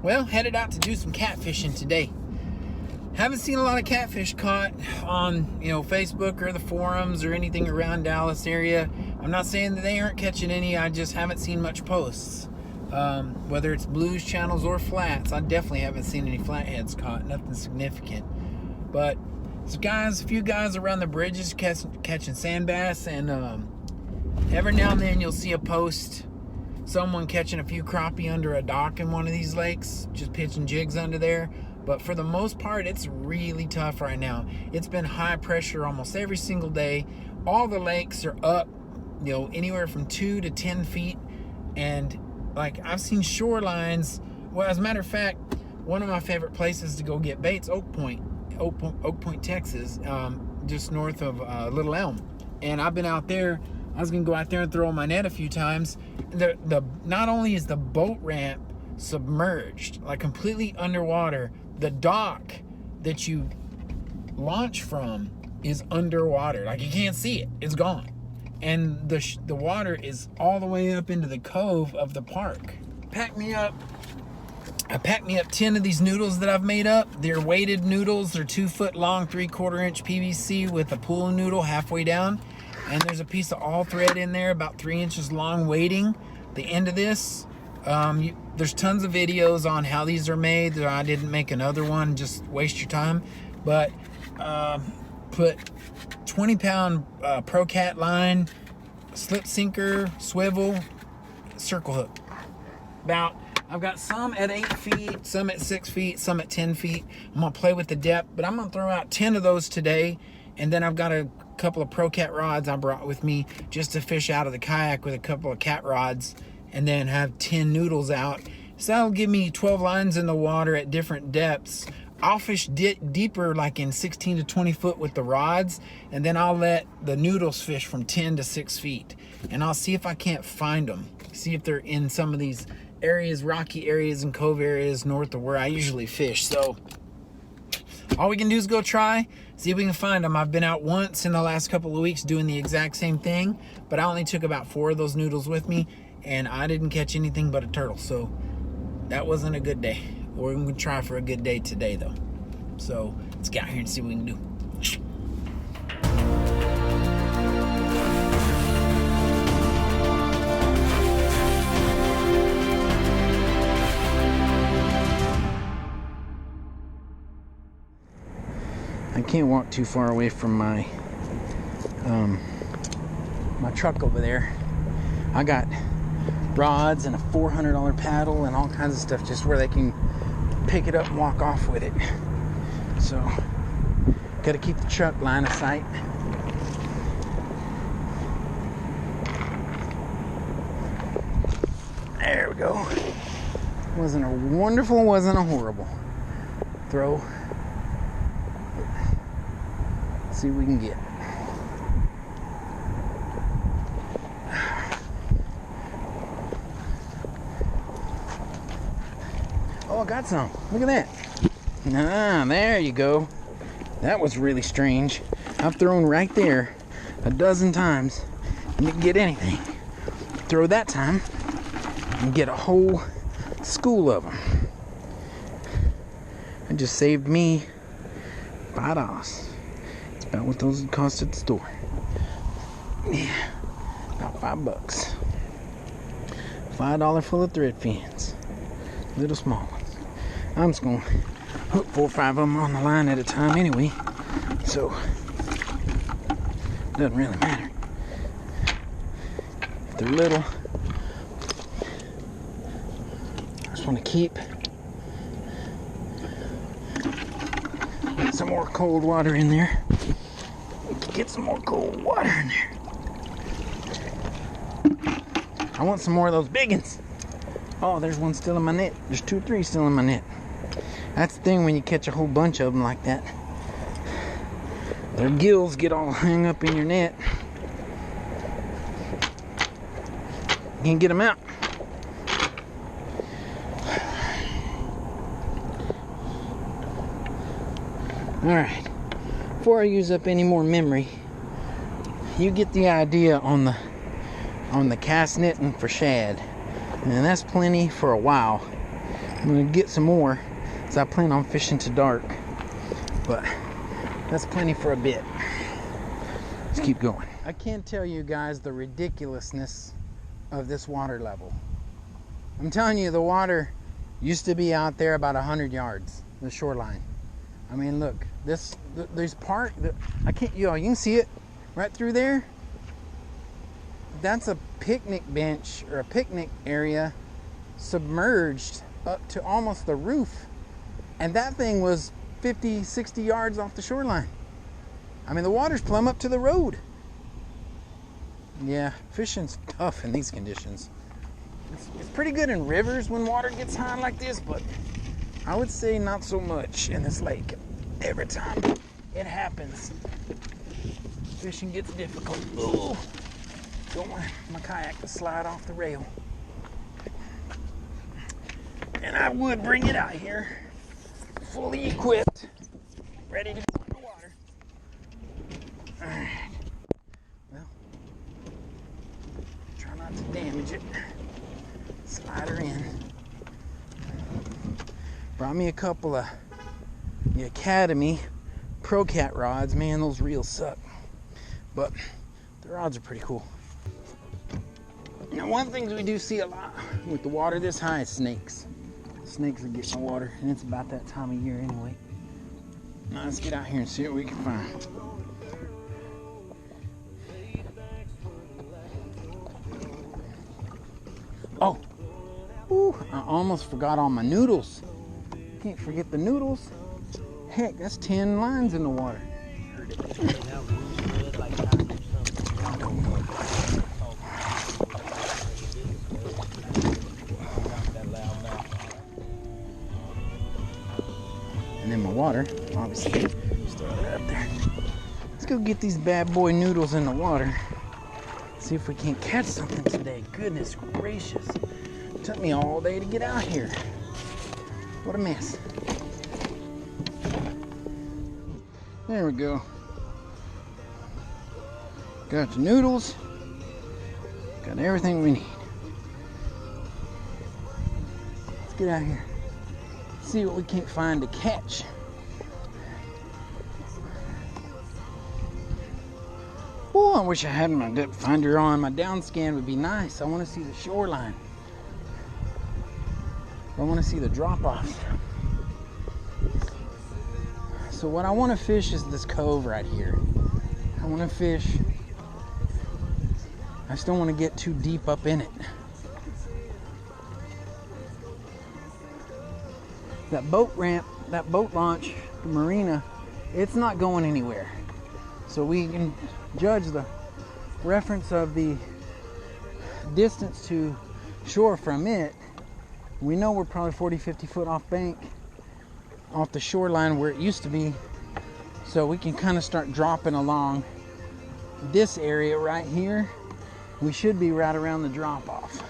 Well, headed out to do some catfishing today. Haven't seen a lot of catfish caught on, Facebook or the forums or anything around Dallas area. I'm not saying that they aren't catching any. I just haven't seen much posts. Whether it's blues channels or flats, I definitely haven't seen any flatheads caught. Nothing significant. But a few guys around the bridges catching sand bass, and every now and then you'll see a post. Someone catching a few crappie under a dock in one of these lakes, just pitching jigs under there. But for the most part, it's really tough right now. It's been high pressure almost every single day. All the lakes are up, anywhere from 2 to 10 feet. And I've seen shorelines. Well, as a matter of fact, one of my favorite places to go get bait's Oak Point, Texas, just north of Little Elm. And I've been out there. I was gonna go out there and throw my net a few times. Not only is the boat ramp submerged, completely underwater, the dock that you launch from is underwater. You can't see it; it's gone, and the water is all the way up into the cove of the park. I packed me up 10 of these noodles that I've made up. They're weighted noodles. They're 2 foot long, 3/4 inch PVC with a pool noodle halfway down. And there's a piece of all thread in there about 3 inches long waiting. The end of this, there's tons of videos on how these are made. I didn't make another one, just waste your time. But put 20-pound Pro-Cat line, slip sinker, swivel, circle hook. I've got some at 8 feet, some at 6 feet, some at 10 feet. I'm gonna play with the depth, but I'm gonna throw out 10 of those today. And then I've got a couple of Pro-Cat rods I brought with me just to fish out of the kayak with a couple of cat rods, and then have 10 noodles out. So that'll give me 12 lines in the water at different depths. I'll fish deeper, in 16 to 20 foot with the rods, and then I'll let the noodles fish from 10 to 6 feet. And I'll see if I can't find them. See if they're in some of these areas, rocky areas and cove areas north of where I usually fish. So all we can do is go try, see if we can find them. I've been out once in the last couple of weeks doing the exact same thing, but I only took about 4 of those noodles with me, and I didn't catch anything but a turtle. So that wasn't a good day. We're going to try for a good day today, though. So let's get out here and see what we can do. I can't walk too far away from my my truck over there. I got rods and a $400 paddle and all kinds of stuff just where they can pick it up and walk off with it. So got to keep the truck line of sight. There we go. Wasn't a wonderful, wasn't a horrible throw. See what we can get. Oh, I got some. Look at that. Ah, there you go. That was really strange. I've thrown right there a dozen times and didn't get anything. Throw that time and get a whole school of them. It just saved me $5. About what those would cost at the store. Yeah, about $5. $5 full of thread fins, little small ones. I'm just gonna hook 4 or 5 of them on the line at a time anyway, so it doesn't really matter. If they're little, I just want to keep some more cold water in there. Get some more cold water in there. I want some more of those big ones. Oh, there's one still in my net. There's 2 or 3 still in my net. That's the thing when you catch a whole bunch of them like that. Their gills get all hung up in your net. You can't get them out. Alright. Before I use up any more memory, you get the idea on the cast netting for shad, and that's plenty for a while. I'm gonna get some more, so I plan on fishing to dark. But that's plenty for a bit. Let's keep going. I can't tell you guys the ridiculousness of this water level. I'm telling you, the water used to be out there about 100 yards, the shoreline. I mean, look, there's part that I can't, you can see it right through there. That's a picnic bench or a picnic area submerged up to almost the roof. And that thing was 50, 60 yards off the shoreline. I mean, the water's plumb up to the road. Yeah, fishing's tough in these conditions. It's pretty good in rivers when water gets high like this, but I would say not so much in this lake. Every time it happens, fishing gets difficult. Ooh, don't want my kayak to slide off the rail. And I would bring it out here, fully equipped, ready to go in the water. All right. Well, try not to damage it. Slide her in. Brought me a couple of the Academy Pro Cat rods. Man, those reels suck, but the rods are pretty cool. Now, one of the things we do see a lot with the water this high is snakes. Snakes are getting in the water, and it's about that time of year anyway. Now let's get out here and see what we can find. Oh, ooh, I almost forgot all my noodles. Can't forget the noodles. Heck, that's 10 lines in the water. And then my water, obviously, just throw that up there. Let's go get these bad boy noodles in the water. See if we can't catch something today. Goodness gracious. It took me all day to get out here. What a mess. There we go. Got the noodles. Got everything we need. Let's get out here. See what we can't find to catch. Oh, I wish I had my depth finder on. My down scan would be nice. I want to see the shoreline. I want to see the drop-offs. So what I want to fish is this cove right here. I want to fish. I just don't want to get too deep up in it. That boat ramp, that boat launch, the marina, it's not going anywhere. So we can judge the reference of the distance to shore from it. We know we're probably 40, 50 foot off bank, off the shoreline where it used to be. So we can kind of start dropping along this area right here. We should be right around the drop off.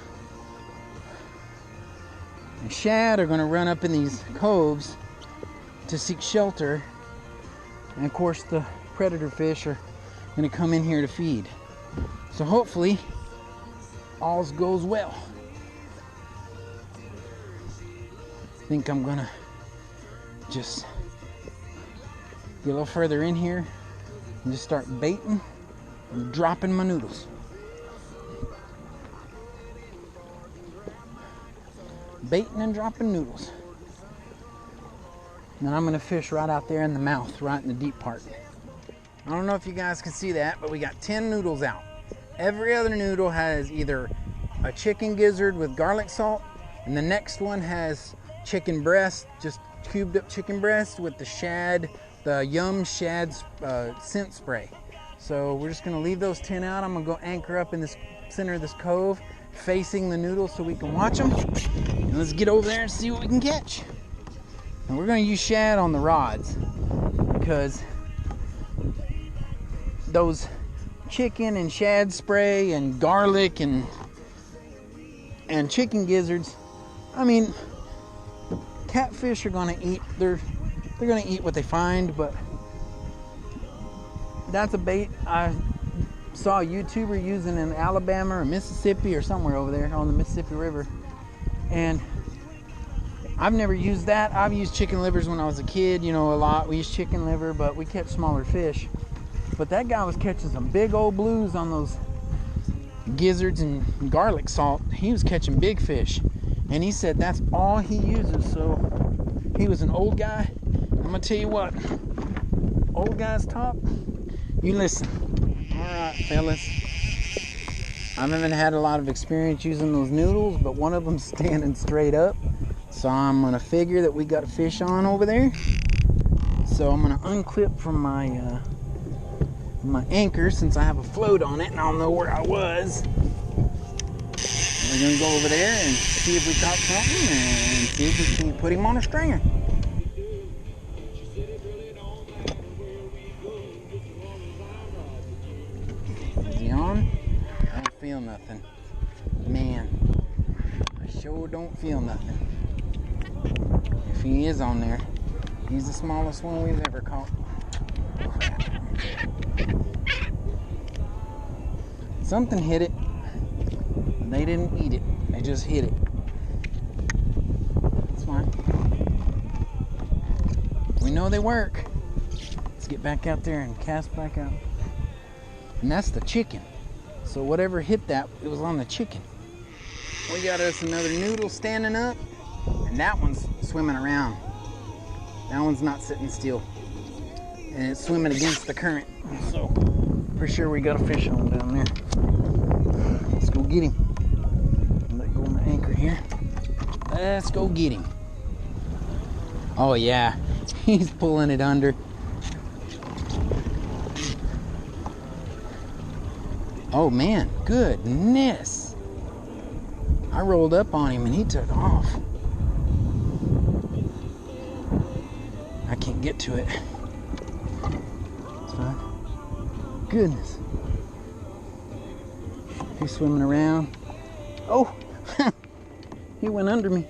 And shad are going to run up in these coves to seek shelter. And of course the predator fish are going to come in here to feed. So hopefully all goes well. I think I'm going to just get a little further in here and just start baiting and dropping my noodles. Baiting and dropping noodles. And then I'm going to fish right out there in the mouth, right in the deep part. I don't know if you guys can see that, but we got 10 noodles out. Every other noodle has either a chicken gizzard with garlic salt, and the next one has chicken breast, just cubed up chicken breast with the shad, the Yum Shad scent spray. So we're just going to leave those 10 out. I'm going to go anchor up in this center of this cove, facing the noodles so we can watch them. And let's get over there and see what we can catch. And we're going to use shad on the rods because those chicken and shad spray and garlic and chicken gizzards, I mean, catfish are going to eat, they're going to eat what they find, but that's a bait I saw a YouTuber using in Alabama or Mississippi or somewhere over there on the Mississippi River. And I've never used that. I've used chicken livers when I was a kid, you know, a lot. We used chicken liver, but we catch smaller fish. But that guy was catching some big old blues on those gizzards and garlic salt. He was catching big fish. And he said that's all he uses. So he was an old guy. I'm going to tell you what. Old guys talk. You listen. All right, fellas. I haven't had a lot of experience using those noodles, but one of them's standing straight up. So I'm going to figure that we got a fish on over there. So I'm going to unclip from my my anchor since I have a float on it and I'll know where I was. We're going to go over there and see if we caught something and see if we can put him on a stringer. Is he on? I don't feel nothing. Man, I sure don't feel nothing. If he is on there, he's the smallest one we've ever caught. Something hit it. They didn't eat it. They just hit it. That's fine. We know they work. Let's get back out there and cast back out. And that's the chicken. So whatever hit that, it was on the chicken. We got us another noodle standing up. And that one's swimming around. That one's not sitting still. And it's swimming against the current. So for sure we got a fish on down there. Let's go get him. Let go of my anchor here. Let's go get him. Oh yeah, he's pulling it under. Oh man, goodness. I rolled up on him and he took off. I can't get to it. It's fine. Goodness. He's swimming around. Oh, he went under me.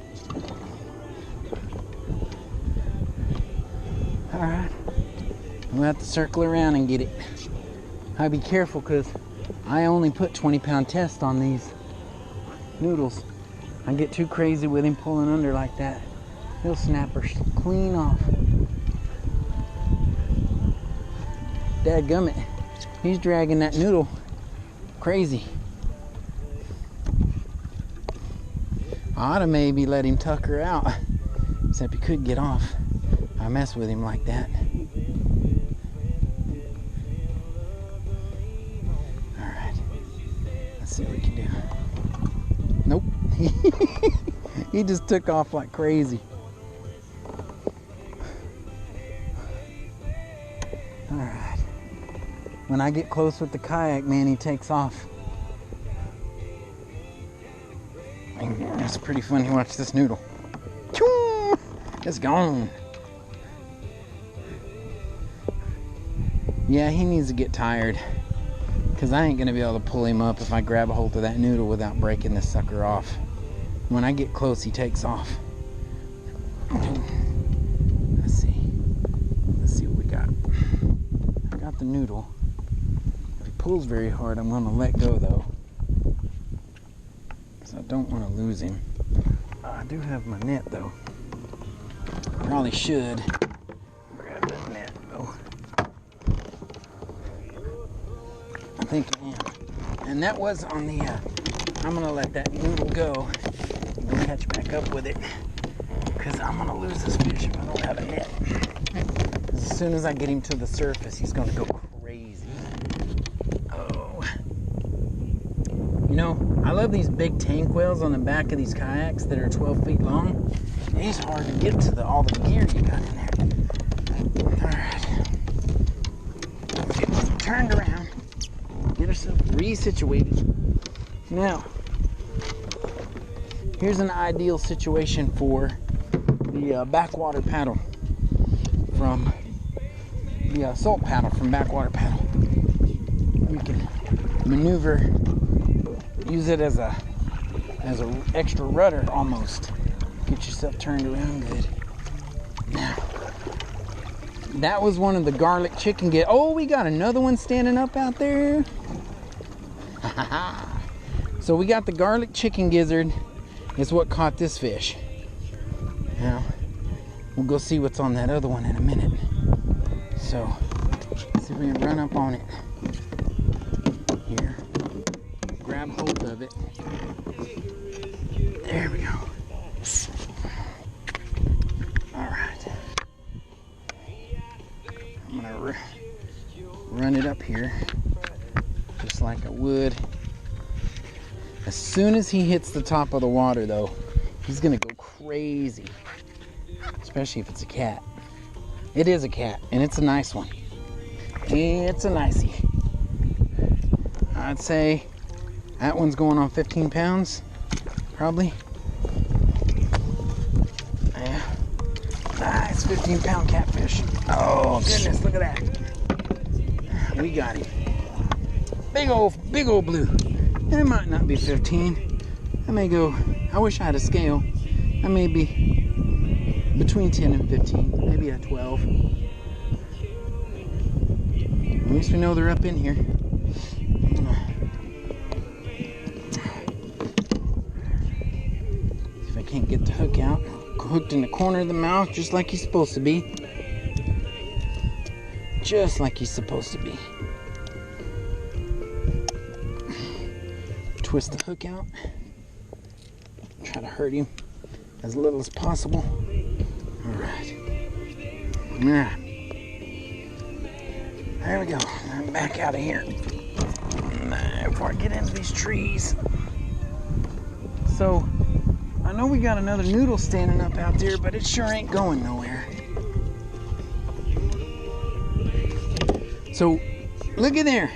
All right, we'll have to circle around and get it. I'll be careful because I only put 20-pound test on these noodles. I get too crazy with him pulling under like that. He'll snap her clean off. Dadgummit, he's dragging that noodle crazy. I ought to maybe let him tuck her out, except he could get off. I mess with him like that. All right, let's see what we can do. Nope, he just took off like crazy. All right, when I get close with the kayak, man, he takes off. It's pretty fun to watch this noodle. It's gone. Yeah, he needs to get tired, because I ain't going to be able to pull him up if I grab a hold of that noodle without breaking this sucker off. When I get close, he takes off. Let's see what we got. I got the noodle. If he pulls very hard, I'm going to let go though. I don't want to lose him. I do have my net though. Probably should grab that net though. I think I am. And that was on the, I'm going to let that noodle go and go catch back up with it, because I'm going to lose this fish if I don't have a net. As soon as I get him to the surface, he's going to go crazy. Oh. You know, I love these big tank whales on the back of these kayaks that are 12 feet long. It's hard to get to all the gear you got in there. Alright. Get turned around. Get ourselves resituated. Now, here's an ideal situation for the backwater paddle from the salt paddle from backwater paddle. You can maneuver, use it as a extra rudder almost. Get yourself turned around good. Now, that was one of the garlic chicken oh, we got another one standing up out there. So we got the garlic chicken gizzard is what caught this fish. Now, we'll go see what's on that other one in a minute. So, let's see if we can run up on it. Here. Grab hold of it. There we go. Alright. I'm going to run it up here. Just like I would. As soon as he hits the top of the water, though, he's going to go crazy. Especially if it's a cat. It is a cat, and it's a nice one. It's a nicey. I'd say that one's going on 15 pounds, probably. Yeah. Nice 15-pound catfish. Oh, goodness, look at that. We got him. Big old blue. It might not be 15. I may go, I wish I had a scale. I may be between 10 and 15, maybe a 12. At least we know they're up in here. See if I can't get the hook out. Hooked in the corner of the mouth, just like he's supposed to be. Just like he's supposed to be. Twist the hook out. Try to hurt him as little as possible. Alright. Alright. There we go. I'm back out of here. Before I get into these trees. So, I know we got another noodle standing up out there, but it sure ain't going nowhere. So, look at there.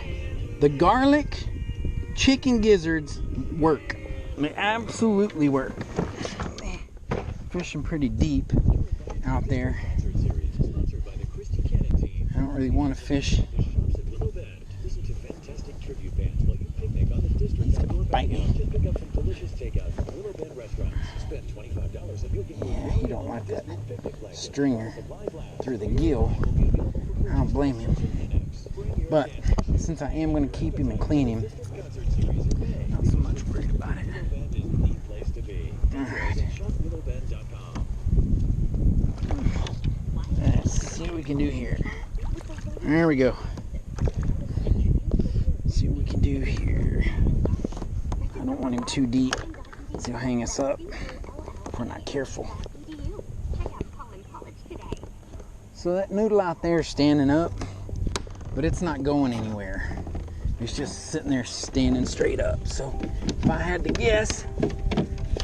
The garlic chicken gizzards work. They absolutely work. Fishing pretty deep out there. I don't really want to fish. Bite me. Yeah, he don't like that stringer through the gill. I don't blame him. But since I am going to keep him and clean him, not so much worried about it. Alright. Let's see what we can do here. There we go. Let's see what we can do here. I don't want him too deep. He'll hang us up if we're not careful. So that noodle out there is standing up, but it's not going anywhere. It's just sitting there standing straight up. So if I had to guess,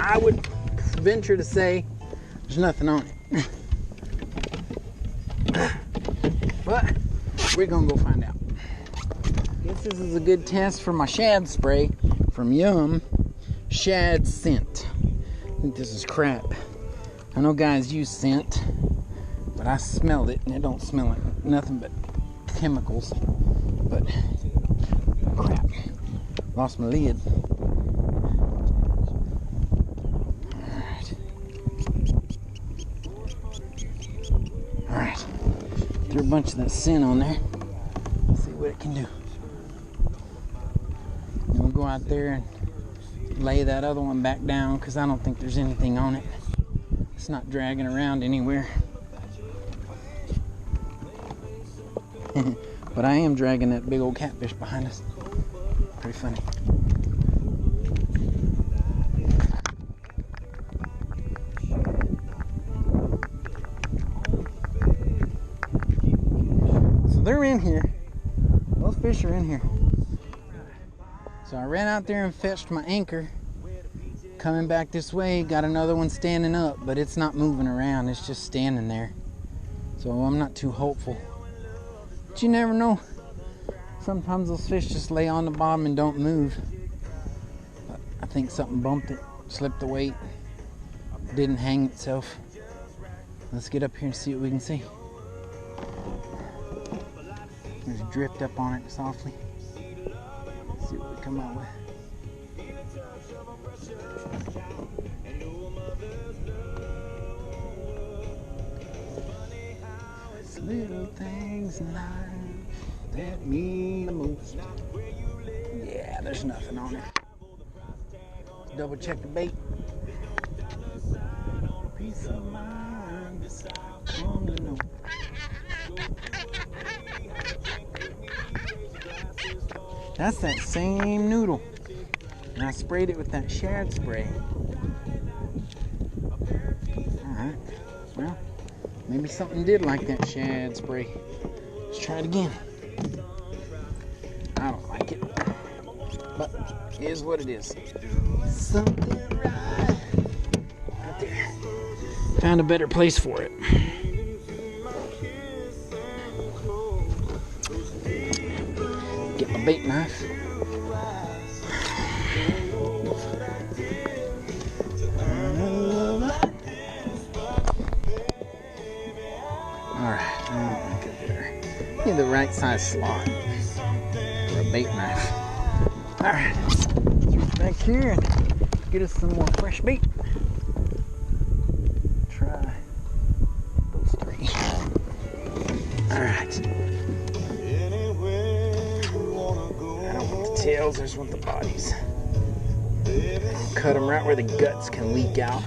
I would venture to say there's nothing on it. But we're gonna go find out. Guess this is a good test for my shad spray from Yum Shad Scent. I think this is crap. I know guys use scent, but I smelled it and it don't smell like nothing but chemicals. But crap. Lost my lid. Alright. Threw a bunch of that scent on there. Let's see what it can do. And we'll go out there and lay that other one back down because I don't think there's anything on it. It's not dragging around anywhere. But I am dragging that big old catfish behind us. Pretty funny. So they're in here. Those fish are in here. So I ran out there and fetched my anchor. Coming back this way, got another one standing up, but it's not moving around. It's just standing there. So I'm not too hopeful. But you never know. Sometimes those fish just lay on the bottom and don't move. But I think something bumped it, slipped the weight, didn't hang itself. Let's get up here and see what we can see. There's a drift up on it softly. Let's see what we come up with. It's little things in life that mean the most. Yeah, there's nothing on it. Let's double check the bait. Peace of mind. That's that same noodle. And I sprayed it with that shad spray. Alright. Well, maybe something did like that shad spray. Let's try it again. I don't like it. But it is what it is. Something right there. Found a better place for it. Get my bait knife. Alright, need the right size slot for a bait knife. Alright, let's reach back here and get us some more fresh bait. Try those 3. Alright. I don't want the tails, I just want the bodies. Cut them right where the guts can leak out.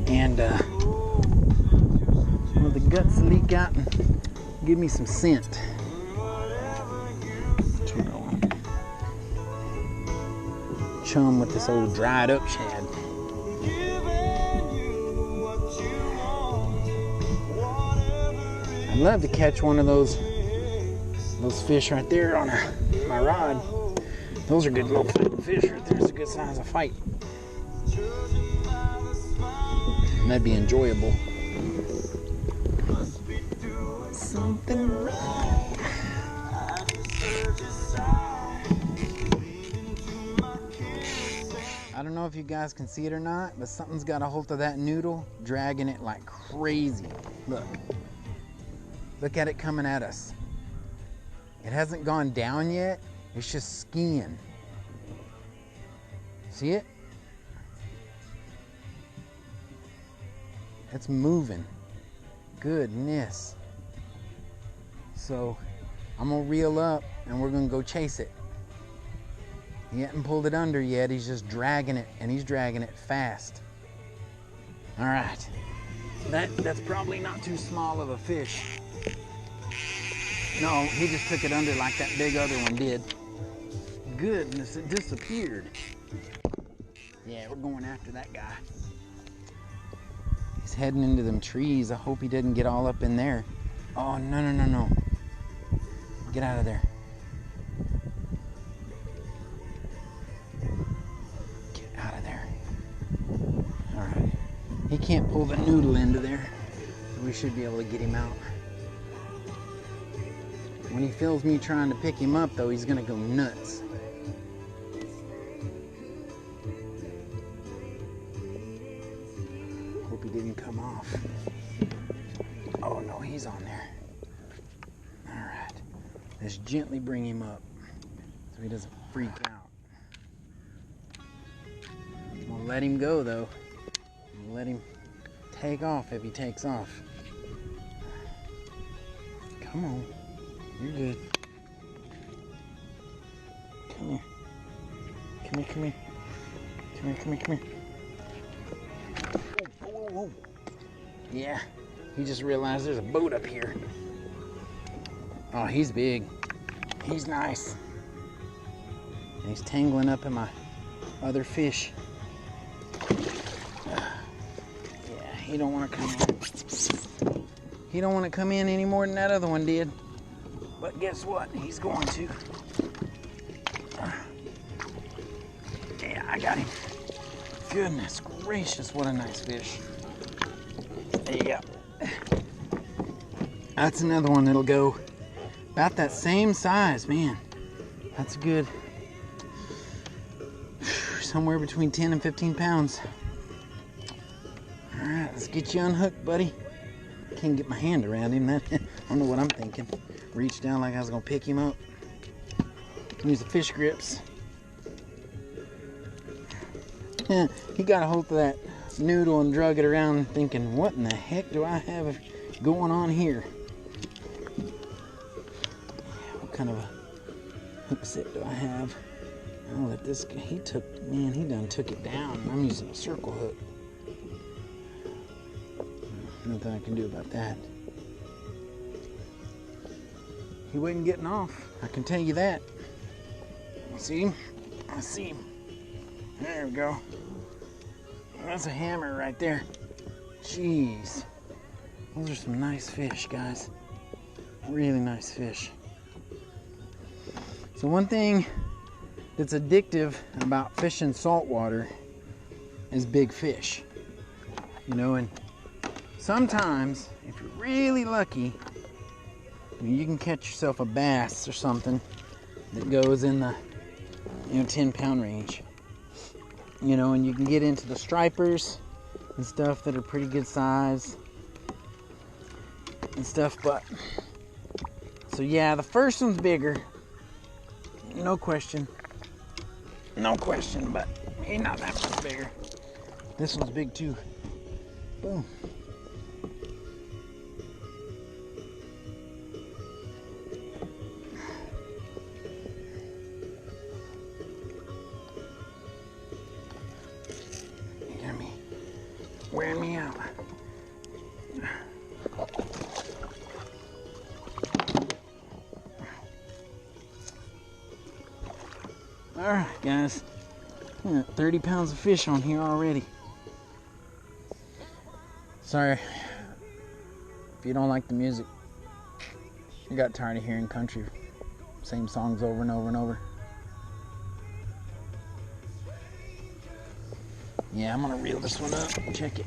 And well, the guts leak out and give me some scent. Chum with this old dried up shad. I'd love to catch one of those fish right there on my rod. Those are good little fighting fish right there. It's a good size of fight. And that'd be enjoyable. Something wrong. I don't know if you guys can see it or not, but something's got a hold of that noodle, dragging it like crazy. Look. Look at it coming at us. It hasn't gone down yet. It's just skiing. See it? It's moving. Goodness. So I'm gonna reel up and we're gonna go chase it. He hasn't pulled it under yet. He's just dragging it, and he's dragging it fast. All right. That's probably not too small of a fish. No, he just took it under like that big other one did. Goodness, it disappeared. Yeah, we're going after that guy. He's heading into them trees. I hope he didn't get all up in there. Oh, no. Get out of there. Get out of there. All right. He can't pull the noodle into there. So we should be able to get him out. When he feels me trying to pick him up, though, he's going to go nuts. Hope he didn't come off. Oh, no, he's on there. All right. Let's gently bring him up so he doesn't freak out. I'm going to let him go, though. I'm going to let him take off if he takes off. Come on. You're good. Come here. Come here. Whoa. Yeah, he just realized there's a boat up here. Oh, he's big. He's nice. And he's tangling up in my other fish. Yeah, he don't want to come in. He don't want to come in any more than that other one did. But guess what? He's going to. Yeah, I got him. Goodness gracious, what a nice fish. There you go. That's another one that'll go about that same size, man. That's good. Somewhere between 10 and 15 pounds. All right, let's get you unhooked, buddy. Can't get my hand around him. I don't know what I'm thinking. Reach down like I was gonna pick him up. Use the fish grips. Yeah, he got a hold of that noodle and drug it around thinking, what in the heck do I have going on here? What kind of a hook set do I have? I'll let this guy, he done took it down. I'm using a circle hook. Nothing I can do about that. he wasn't getting off. I can tell you that. See him? I see him. There we go. That's a hammer right there. Jeez. Those are some nice fish, guys. Really nice fish. So one thing that's addictive about fishing saltwater is big fish. You know, and sometimes, if you're really lucky, you can catch yourself a bass or something that goes in the 10-pound range. You know, and you can get into the stripers and stuff that are pretty good size and stuff, but so yeah, the first one's bigger, no question, but he's not that much bigger. This one's big too. Boom. Wearing me out. Alright guys, we got 30 pounds of fish on here already. Sorry if you don't like the music. I got tired of hearing country, same songs over and over and over. Yeah, I'm gonna reel this one up. Check it.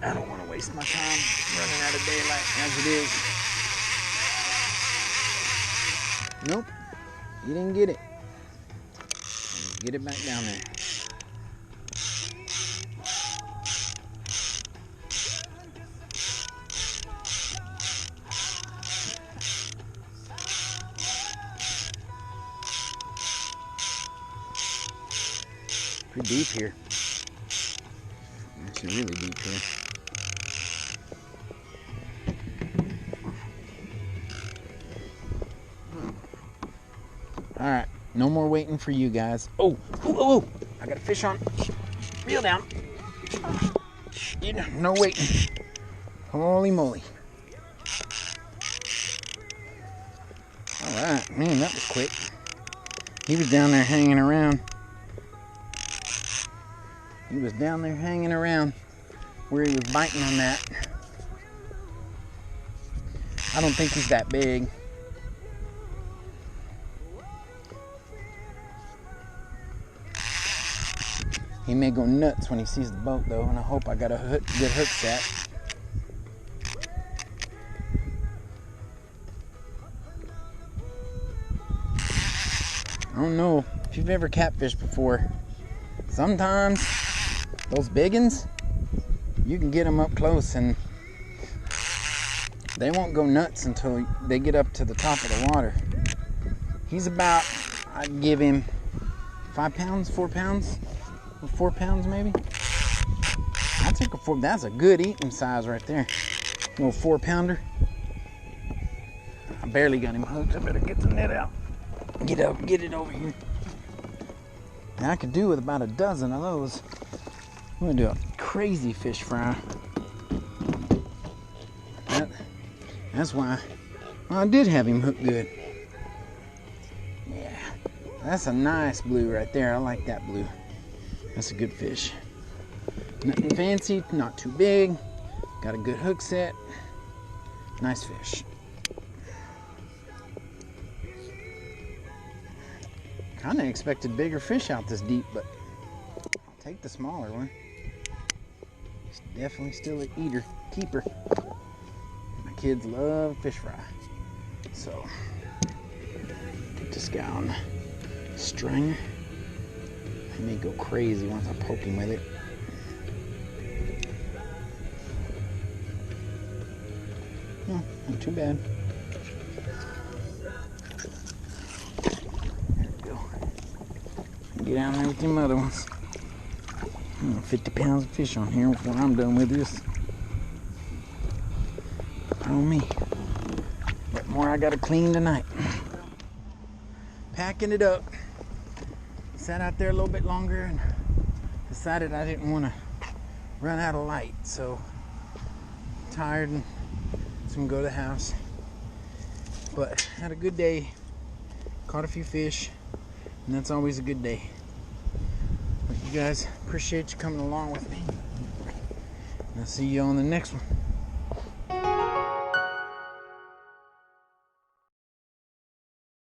I don't want to waste my time running out of daylight as it is. Nope, you didn't get it. Get it back down there. Pretty deep here. Actually really deep here. Alright, no more waiting for you guys. Oh, I got a fish on. Reel down. No waiting. Holy moly. Alright, man, that was quick. He was down there hanging around. He was down there hanging around where he was biting on that. I don't think he's that big. He may go nuts when he sees the boat though, and I hope I got a good hook set. I don't know if you've ever catfished before. Sometimes those big ones, you can get them up close and they won't go nuts until they get up to the top of the water. He's about, I'd give him 5 pounds, 4 pounds, or 4 pounds maybe. I took a 4, that's a good eating size right there. A little 4-pounder. I barely got him hooked. I better get the net out. Get it over here. And I could do with about a dozen of those. I'm gonna do a crazy fish fry. That's why I did have him hooked good. Yeah, that's a nice blue right there. I like that blue. That's a good fish. Nothing fancy, not too big. Got a good hook set. Nice fish. Kind of expected bigger fish out this deep, but I'll take the smaller one. It's definitely still an eater, keeper. My kids love fish fry. So, get this guy on the stringer. He may go crazy once I poke him with it. No, not too bad. Get down there with them other ones. 50 pounds of fish on here before I'm done with this. On me. But more I gotta clean tonight. Packing it up. Sat out there a little bit longer and decided I didn't want to run out of light. So tired and so I'm gonna go to the house. But had a good day. Caught a few fish, and that's always a good day. But you guys, appreciate you coming along with me. And I'll see you on the next one.